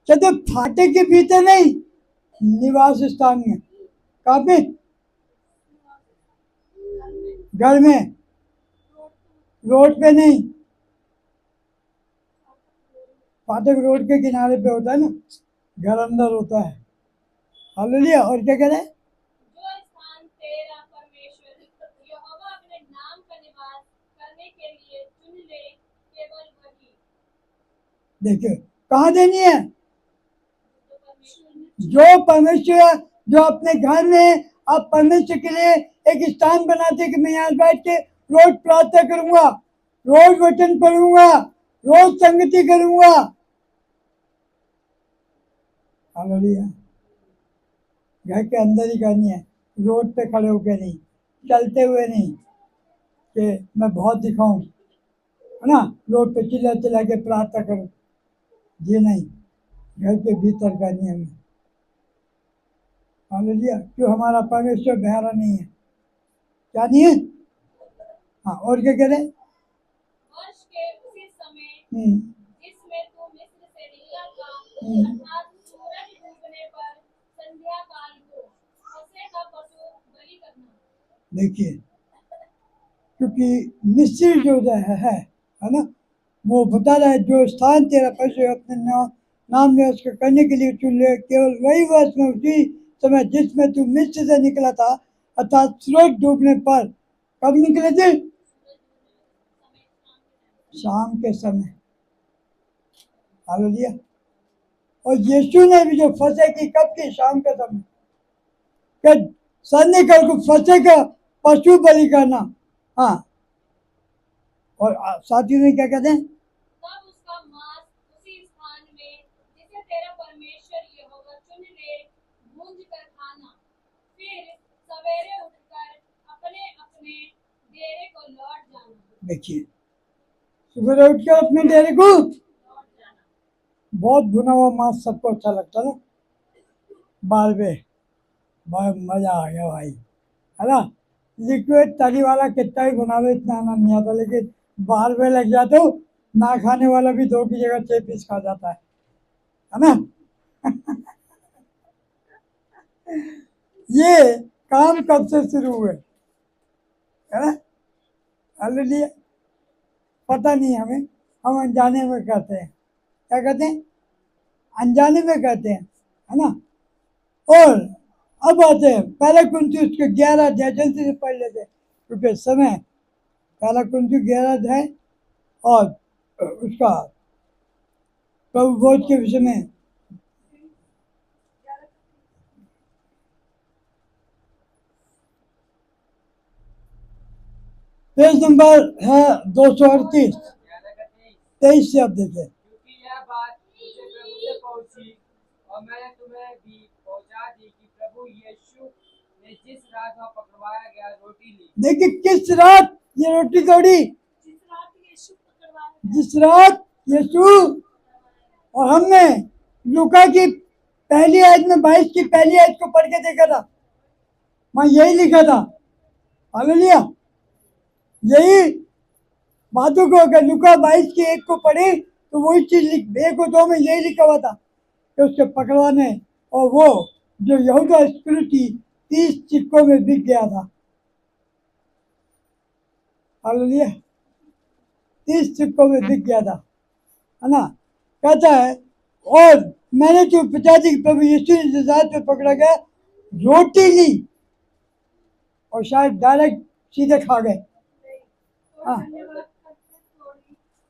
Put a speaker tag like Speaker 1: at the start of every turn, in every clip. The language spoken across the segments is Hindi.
Speaker 1: कहते फाटक के भीतर नहीं, निवास स्थान में। कहाँ पे? घर में, रोड पे नहीं। फाटक रोड के किनारे पे होता है ना, घर अंदर होता है। हालेलुया। और क्या कह रहे हैं?
Speaker 2: जो स्थान तेरा परमेश्वर यहोवा अपने नाम का निवास करने के लिए चुन ले, केवल वही।
Speaker 1: देखिए कहाँ देनी है?
Speaker 2: जो परमेश्वर ने
Speaker 1: जो परमेश्वर, जो अपने घर में आप परमेश्वर के लिए एक स्थान बनाते कि मैं यहाँ बैठ के रोज प्रार्थना करूंगा, रोज वचन पढ़ूंगा, रोज संगति करूंगा। हालेलुया। घर के अंदर ही करनी है, रोड पे खड़े होकर नहीं, चलते हुए नहीं कि मैं बहुत दिखाऊं, है ना, रोड पे चिल्ला चिल्ला के प्रार्थना करूं। ये नहीं, घर के भीतर करनी है हमें। हालेलुया। क्यों? हमारा परमेश्वर बहरा नहीं है। क्या नहीं है? हाँ, और क्या कह रहे हैं?
Speaker 2: वर्ष के उसी समय
Speaker 1: हम्म,
Speaker 2: जिसमें तू मिस्र से निकला था,
Speaker 1: हम्म।
Speaker 2: अर्थात सूरज डूबने पर संध्या काल को फसह का पशु बलि करना।
Speaker 1: देखिए, क्योंकि मिस्र जो है ना, वो बता रहा है जो स्थान तेरा परमेश्वर अपने नाम निवास को करने के लिए चुन ले, केवल वही वर्ष में उसी समय जिसमें तू मिस्र से निकला था, अर्थात सूरज डूबने पर। कब निकले थे? शाम के समय। हालेलुया। और यीशु ने भी जो फंसे की कब की? शाम के समय। कि संध्याकाल को फंसे का पशु बलि करना। हाँ, और साथियों में क्या कहते हैं?
Speaker 2: तब उसका मांस उसी स्थान में जिसे तेरा परमेश्वर यहोवा चुन ले भूंज कर खाना, फिर सवेरे उठकर अपने अपने डेरे को लौट जाना।
Speaker 1: देखिए, सुबह उठ के अपने डेरे को।
Speaker 2: लौट जाना।
Speaker 1: बहुत भुना हुआ मांस सबको अच्छा लगता है ना, बारबे। बहुत मजा आ गया भाई, है ना। लिक्विड तरी वाला कितना ही बना लो इतना आनंद नहीं आता, लेकिन बारबे लग जाते हो, ना खाने वाला भी 2 की जगह 6 पीस खा जाता है ना। ये काम कब से शुरू हुए, है ना? हालेलुया। पता नहीं हमें, हम अनजाने में कहते हैं। क्या कहते हैं? अनजाने में कहते हैं, है ना। और अब आते हैं पहला कुंती उसके 11 अध्याय, जल्दी से पढ़ लेते हैं क्योंकि समय। पहला कुंती 11 अध्याय और उसका प्रभु भोज के विषय में। पेज नंबर है 238, 23 से आप देखें।
Speaker 3: क्योंकि यह बात मुझे प्रभु से पहुंची और मैंने तुम्हें भी पहुंचा दी कि प्रभु यीशु ने जिस रात वह पकड़वाया गया रोटी ली।
Speaker 1: देखिए किस रात ये रोटी तोड़ी?
Speaker 2: जिस रात यीशु पकड़वाया
Speaker 1: जिस रात यीशु। और हमने लूका की पहली आयत में 22 की पहली आयत को पढ़ के देखा था, वहां यही लिखा था। हालेलुया। यही बातों को अगर लूका 22 की 1 को पढ़े तो वही चीज 1 और 2 में यही लिखा हुआ था कि उसके पकड़वाने, और वो जो यहूदा स्क्रूटी 30 सिक्कों में बिक गया था। हालेलुया। 30 सिक्कों में बिक गया था, है ना। कहता है और मैंने तो पिताजी के प्रभु यीशु ने जिस रात में पकड़ा गया रोटी ली और शायद डायरेक्ट सीधे खा गए। हाँ,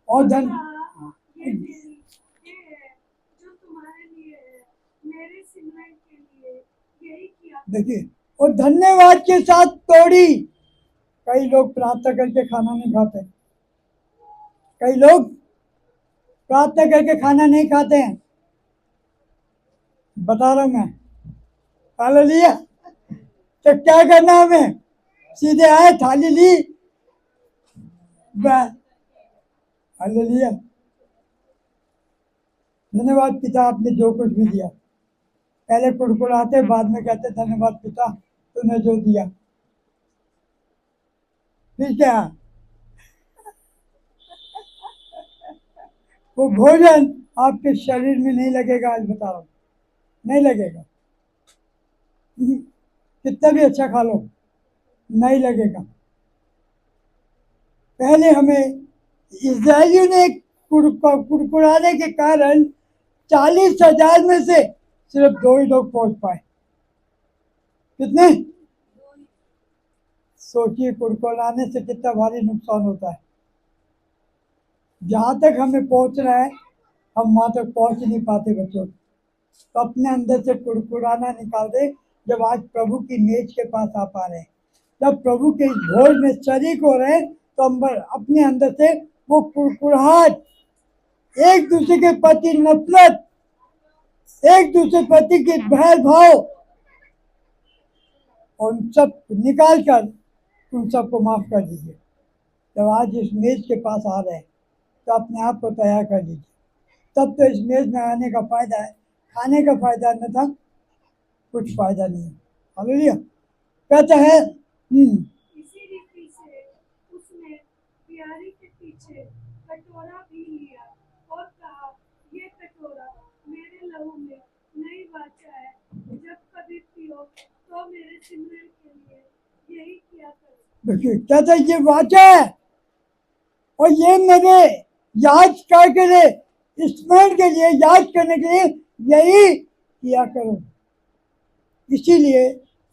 Speaker 1: और धन
Speaker 2: ये है जो तुम्हारे लिए है, मेरे सिमरन के लिए यही किया।
Speaker 1: देखिए, और धन्यवाद के साथ तोड़ी। कई लोग प्रार्थना करके खाना नहीं खाते, कई लोग प्रार्थना करके खाना नहीं खाते हैं, बता रहा हूं मैं। हालेलुया। तो क्या करना हमें? सीधे आए, थाली ली, हालेलुया। धन्यवाद पिता, आपने जो कुछ भी दिया। पहले कुड़कुड़ाते, बाद में कहते धन्यवाद पिता तूने जो दिया। फिर क्या? वो भोजन आपके शरीर में नहीं लगेगा, आज बता रहा हूँ, नहीं लगेगा। कितना भी अच्छा खा लो, नहीं लगेगा। पहले हमें इस्राएलियों ने कुड़कुड़ाने के कारण 40,000 में से सिर्फ 2 ही लोग पहुंच पाए। कितने? सोचिए, कुड़कुड़ाने से कितना भारी नुकसान होता है। जहां तक हमें पहुंचना है, हम वहां तक पहुंच नहीं पाते बच्चों। तो अपने अंदर से कुड़कुड़ाना निकाल दे। जब आज प्रभु की मेज के पास आ पा रहे हैं, जब प्रभु के इस भोज में शरीक हो रहे हैं, तो हम अपने अंदर से वो कुड़कुड़ाहट, एक दूसरे के प्रति नफरत, एक दूसरे प्रति के भेदभाव, उन सब निकाल कर उन सबको माफ कर दीजिए। जब आज इस मेज के पास आ रहे हैं, तो अपने आप को तैयार कर लीजिए। तब तो इस मेज में आने का फायदा है, खाने का फायदा न था, कुछ फायदा नहीं है। हालेलुया। कहता है
Speaker 2: इसी रीति से उसने प्यारी के पीछे कटोरा भी लिया और कहा, ये कटोरा मेरे लहू में नई वाचा है, जब कभी पियो तो मेरे सिमरन के लिए यही किया करो।
Speaker 1: देखिए, कहता है ये वाचा है और ये मेरे याद करके स्मरण के लिए, याद करने के लिए यही किया करो। इसीलिए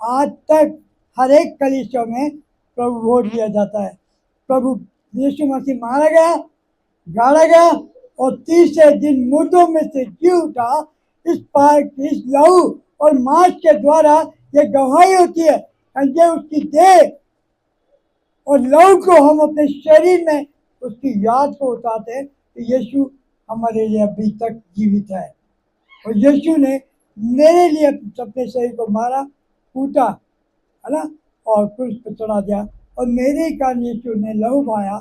Speaker 1: आज तक हर एक कलीसिया में प्रभु भोज दिया जाता है। प्रभु यीशु मसीह मारा गया, गाड़ा गया और तीसरे दिन मुर्दों में से जी उठा। इस लहू और मांस के द्वारा ये गवाही होती है, ये उसकी देह और लहू को हम अपने शरीर में उसकी याद को उतारते हैं कि यीशु हमारे लिए अभी तक जीवित है और यीशु ने मेरे लिए अपने शरीर को मारा, कूटा, है ना, और क्रूस पर चढ़ा दिया और मेरे ही कारण यीशु ने लहू बहाया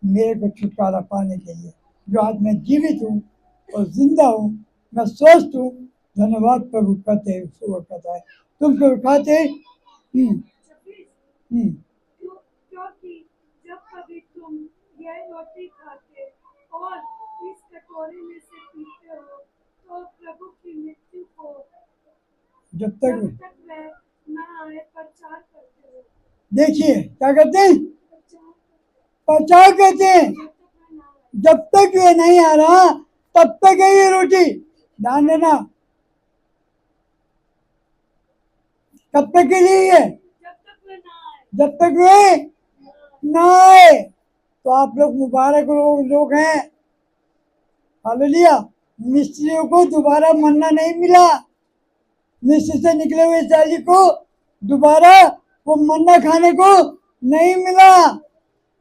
Speaker 1: मेरे को छुटकारा पाने के लिए। जो आज मैं जीवित हूँ और जिंदा हूँ, मैं स्वस्थ हूँ, धन्यवाद प्रभु कहते हैं। वो कहता है तुमको खाते
Speaker 2: क्योंकि जब कभी तुम यह रोटी खाते और इस कटोरे में से पीते हो, तो प्रभु की मृत्यु को
Speaker 1: जब तक
Speaker 2: वह न आए प्रचार करते हो।
Speaker 1: देखिए क्या कहते हैं,
Speaker 2: प्रचार
Speaker 1: प्रचार कहते हैं। जब तक ये नहीं आ रहा, तब तक है ये रोटी। ध्यान देना, कब तक के लिए है?
Speaker 2: जब तक वह न आए।
Speaker 1: जब तक वे ना आए। तो आप लोग मुबारक लोग हैं। हालेलुया। मिस्त्रियों को दोबारा मन्ना नहीं मिला। मिस्र से निकले हुए इस्राएली को दोबारा वो मन्ना खाने को नहीं मिला।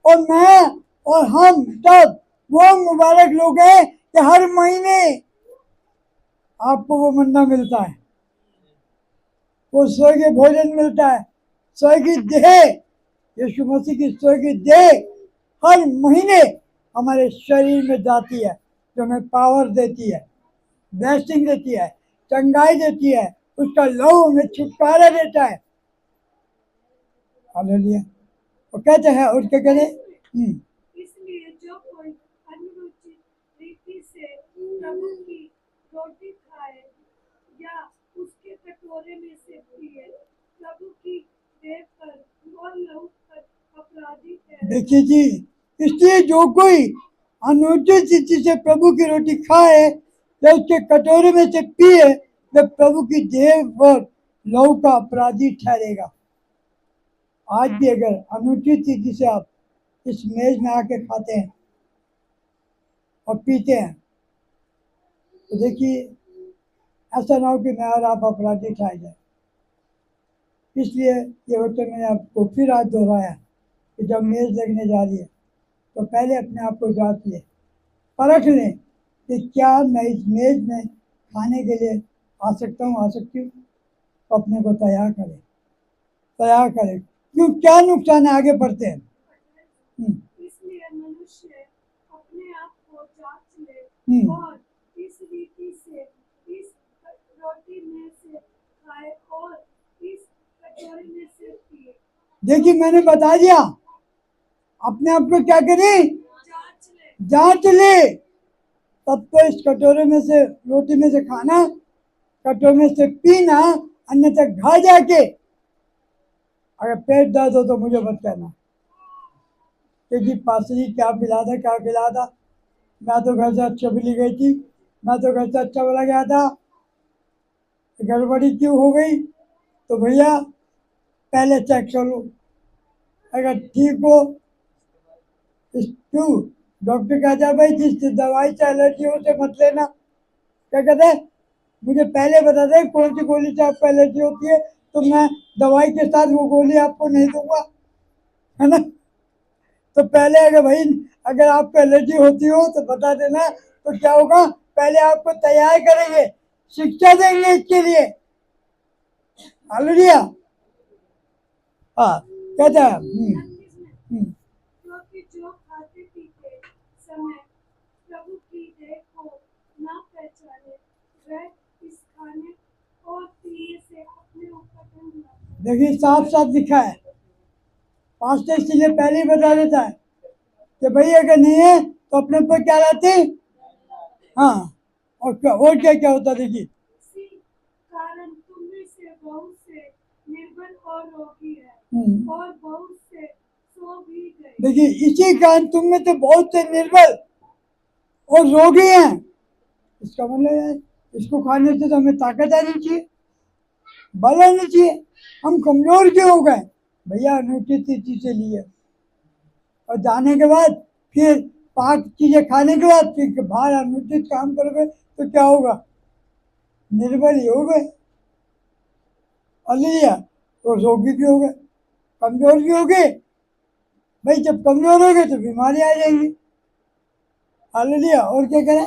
Speaker 1: और मैं और हम सब वो मुबारक लोग हैं कि हर महीने आपको वो मन्ना मिलता है, वो स्वर्गीय भोजन मिलता है, स्वर्गीय देह, यीशु मसीह की स्वर्गीय देह हर महीने हमारे शरीर में जाती है, जो हमें पावर देती है, ब्लेसिंग देती है, चंगाई देती है, उसका लहू हमें छुटकारा देता है। हालेलुया। वो कहते हैं, उठ के करें
Speaker 2: इसलिए जो कोई अनुचित रीति से प्रभु की रोटी खाए या उसके कटोरे में से पिए, प्रभु की देह पर और लहू पर अपराधी ठहरे।
Speaker 1: देखिए जी, इसलिए जो कोई अनुचित रीति से प्रभु की रोटी खाए या उसके कटोरे में से पिए, वह प्रभु की देह पर लहू का अपराधी ठहरेगा। आज भी अगर अनुचित रीति से आप इस मेज में आके खाते हैं और पीते हैं, तो देखिए ऐसा ना हो कि मैं और आप अपराधी ठहर जाए। इसलिए ये वचन मैंने आपको फिर आज दोहराया कि जब मेज लगने जा रही है, तो पहले अपने आप को जांच ले, परख लें कि क्या मैं इस मेज में खाने के लिए आ सकता हूँ, आ सकती हूँ। तो अपने को तैयार करें, तैयार करें। क्यों, क्या नुकसान है, आगे बढ़ते हैं।
Speaker 2: इसलिए मनुष्य अपने आप को जांच ले और इस रीति से इस रोटी में से खाए और इस कटोरे में से पिए।
Speaker 1: देखिए मैंने बता दिया, अपने आप को क्या करें,
Speaker 2: जांच ले।
Speaker 1: जांच ले। तब तो इस कटोरे में से रोटी में से खाना, कटोरे में से पीना, अन्यथा घर जाके अगर पेट दर्द हो तो मुझे मत कहना कि जी पासरी क्या पिला था क्या खिला था। मैं तो घर से अच्छा भी गई थी, मैं तो घर से अच्छा बोला गया था, गड़बड़ी क्यों हो गई? तो भैया पहले चेक कर लो, अगर ठीक हो क्यों डॉक्टर कहता है भाई जिस दवाई से एलर्जी हो उसे मत लेना। क्या कहते हैं, मुझे पहले बता दे कौन सी गोली से आपको एलर्जी होती है, तो मैं दवाई के साथ वो गोली आपको नहीं दूंगा, है ना। तो पहले अगर भाई अगर आपको एलर्जी होती हो तो बता देना, तो क्या होगा, पहले आपको तैयार करेंगे, शिक्षा देंगे इसके लिए। हालेलुया। हाँ कहता है
Speaker 2: क्योंकि जो खाते पीते समय प्रभु की देह को ना पहचाने वह इस खाने और पीने से अपने ऊपर दंड लाता है।
Speaker 1: देखिए साफ साफ लिखा है, पास्टर इसलिए पहले ही बता देता है कि भाई अगर नहीं है तो अपने ऊपर क्या लाते। हाँ और क्या क्या होता देखिए,
Speaker 2: इसी कारण तुम में से बहुत से निर्बल और रोगी है और बहुत से सो भी गए।
Speaker 1: देखिए इसी कारण तुम में तो बहुत से निर्बल और रोगी हैं। इसका मतलब है इसको खाने से तो हमें ताकत आनी चाहिए, बल आनी चाहिए। हम कमजोर क्यों हो गए? भैया अनुचित चीज से लिए और जाने के बाद फिर 5 चीजें खाने के बाद फिर बाहर अनुचित काम करोगे तो क्या होगा? निर्बल ही हो गए, अलिया तो रोगी भी हो गए, कमजोर भी हो गए। भाई जब कमजोर हो गए तो बीमारी आ जाएगी। हालेलुया। और क्या करें?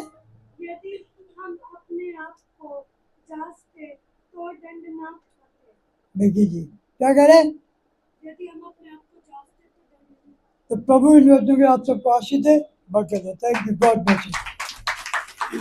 Speaker 2: यदि हम अपने आप को जांचते तो दंड ना पाते।
Speaker 1: देखिए जी क्या करें?
Speaker 2: यदि हम अपने आप को जांचते तो दंड नहीं पाते।
Speaker 1: तो प्रभु इन वचनों के आप सबको आशीष दे, बरकत दे। Thank you, God bless you.